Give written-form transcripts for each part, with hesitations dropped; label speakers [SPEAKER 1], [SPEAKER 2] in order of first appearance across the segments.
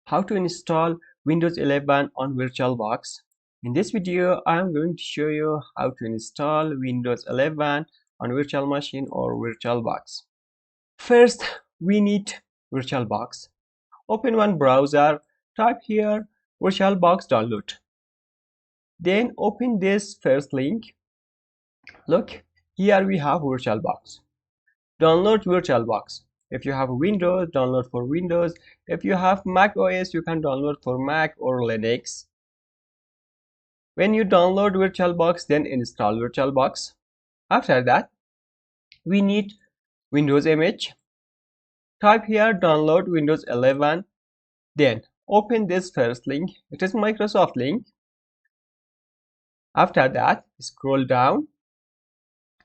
[SPEAKER 1] How to install Windows 11 on VirtualBox. In this video, I am going to show you how to install Windows 11 on virtual machine or VirtualBox. First, we need VirtualBox. Open one browser, type here VirtualBox download. Then open this first link. Look, here we have VirtualBox. Download VirtualBox. If you have Windows, download for Windows. If you have Mac OS, you can download for Mac or Linux. When you download VirtualBox, then install VirtualBox. After that, we need Windows image. Type here download Windows 11. Then open this first link. It is Microsoft link. After that, scroll down.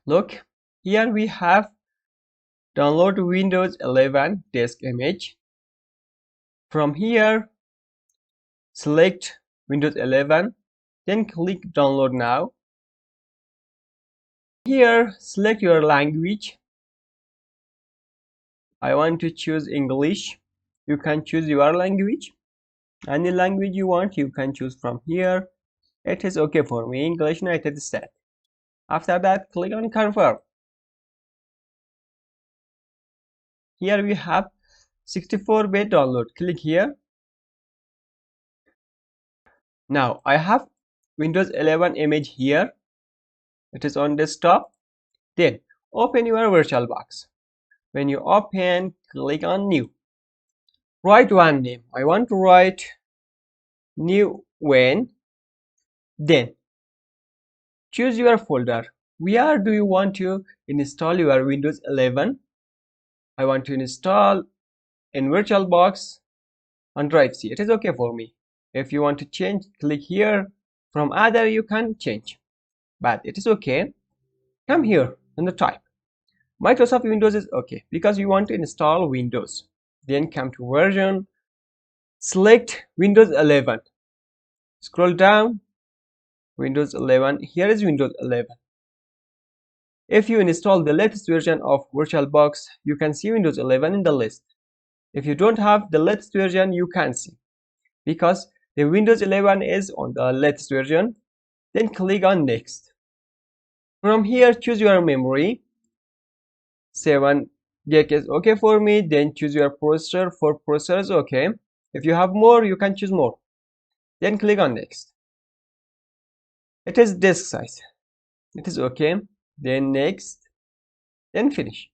[SPEAKER 1] Look, here we have download Windows 11 disk image. From here, select Windows 11, then click download now. Here, select your language. I want to choose English. You can choose your language. Any language you want, you can choose from here. It is okay for me, English United States. After that, click on confirm. Here we have 64-bit download. Click here. Now I have Windows 11 image here. It is on desktop. Then open your VirtualBox. When you open, click on new. Write one name. I want to write new Wayne. Then choose your folder. Where do you want to install your Windows 11? I want to install in VirtualBox on drive C. It is okay for me. If you want to change, click here. From other you can change, but it is okay. Come here and the type. Microsoft Windows is okay because you want to install Windows. Then come to version, select Windows 11. Scroll down, Windows 11. Here is Windows 11. If you install the latest version of VirtualBox, you can see Windows 11 in the list. If you don't have the latest version, you can see because the Windows 11 is on the latest version. Then click on next. From here, choose your memory. 7 gig is okay for me. Then choose your processor. For processors, okay. If you have more, you can choose more. Then click on next. It is disk size. It is okay. Then next. Then finish.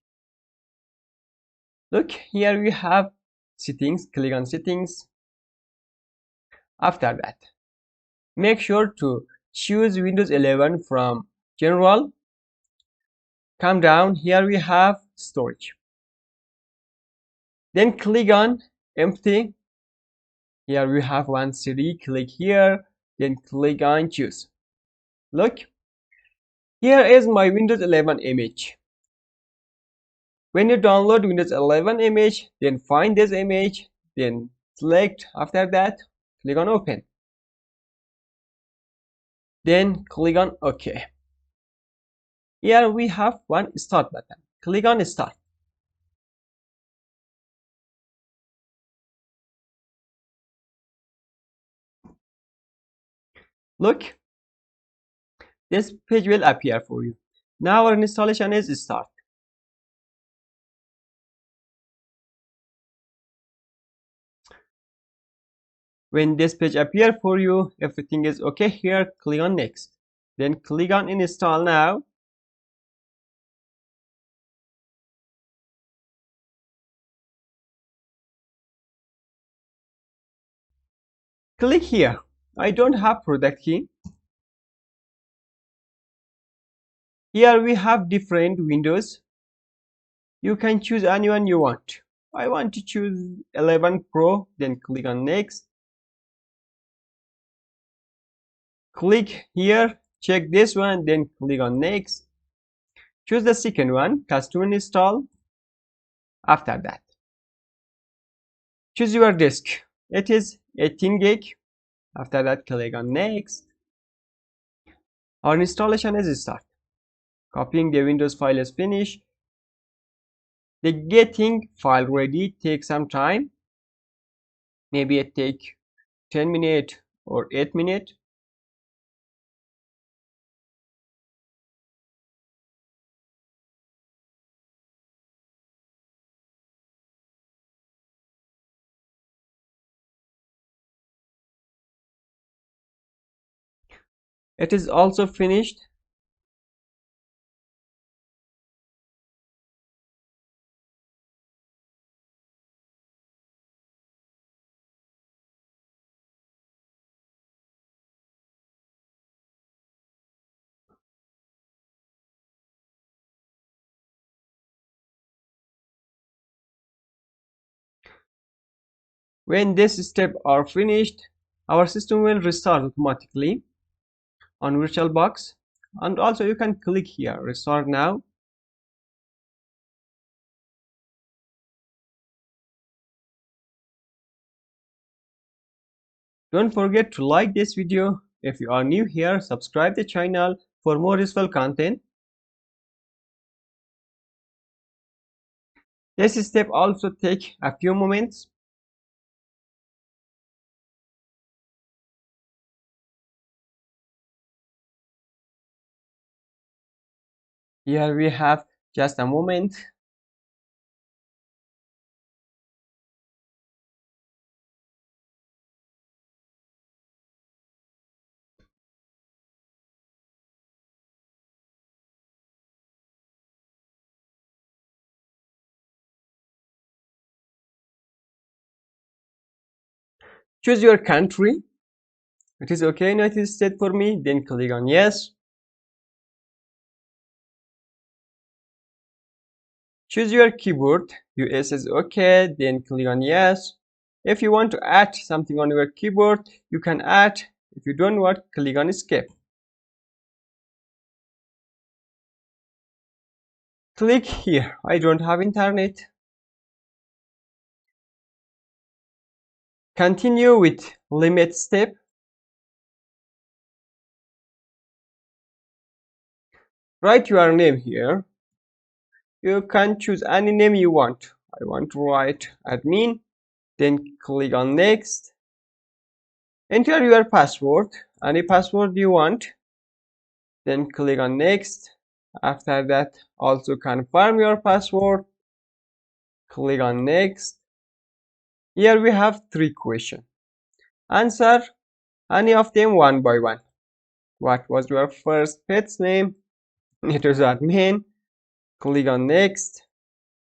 [SPEAKER 1] Look, here we have settings. Click on settings. After that, make sure to choose Windows 11 from general. Come down, here we have storage. Then click on empty. Here we have one CD. Click here, then click on choose. Look, here is my Windows 11 image. When you download Windows 11 image, then find this image, then select. After that, click on open. Then click on OK. Here we have one start button. Click on start. Look, this page will appear for you. Now our installation is start. When this page appear for you, everything is okay here, click on next. Then click on install now. Click here. I don't have product key. Here we have different windows. You can choose anyone you want. I want to choose 11 Pro. Then click on next. Click here, check this one, then click on next. Choose the second one, custom install. After that, choose your disk. It is 18 gig. After that, click on next. Our installation is start. Copying the Windows file is finished. The getting file ready takes some time. Maybe it take 10 minutes or 8 minutes. It is also finished. When this step are finished, our system will restart automatically on VirtualBox. And also you can click here, restart now. Don't forget to like this video. If you are new here, subscribe the channel for more useful content. This step also take a few moments. Here we have just a moment. Choose your country. It is okay, United States for me. Then click on yes. Choose your keyboard. US is okay. Then click on yes. If you want to add something on your keyboard, you can add. If you don't want, click on escape. Click here. I don't have internet. Continue with limit step. Write your name here. You can choose any name you want. I want to write admin. Then click on next. Enter your password, any password you want. Then click on next. After that, also confirm your password. Click on next. Here we have 3 questions. Answer any of them one by one. What was your first pet's name? It was admin. Click on next.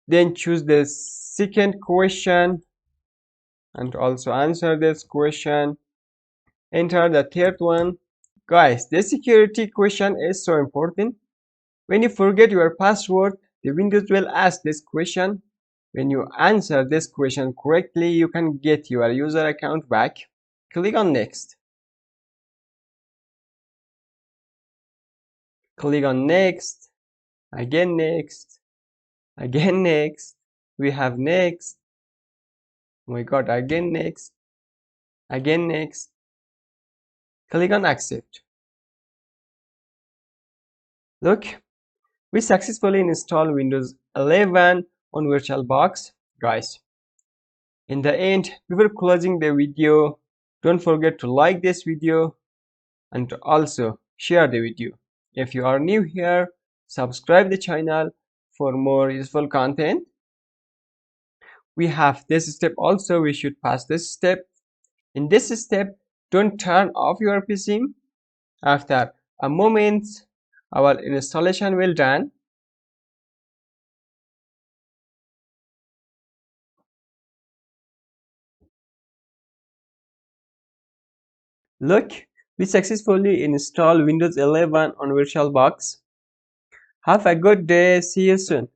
[SPEAKER 1] Then choose the second question and also answer this question. Enter the third one. Guys, the security question is so important. When you forget your password, the Windows will ask this question. When you answer this question correctly, you can get your user account back. Click on next. Click on next. Again next. Again next. We have next. Oh my god, again next. Again next. Click on accept. Look, we successfully installed Windows 11 on VirtualBox. Guys, in the end, before closing the video, don't forget to like this video and also share the video. If you are new here, subscribe the channel for more useful content. We have this step also. We should pass this step. In this step, don't turn off your PC. After a moment, our installation will done. Look, we successfully installed Windows 11 on VirtualBox. Have a good day. See you soon.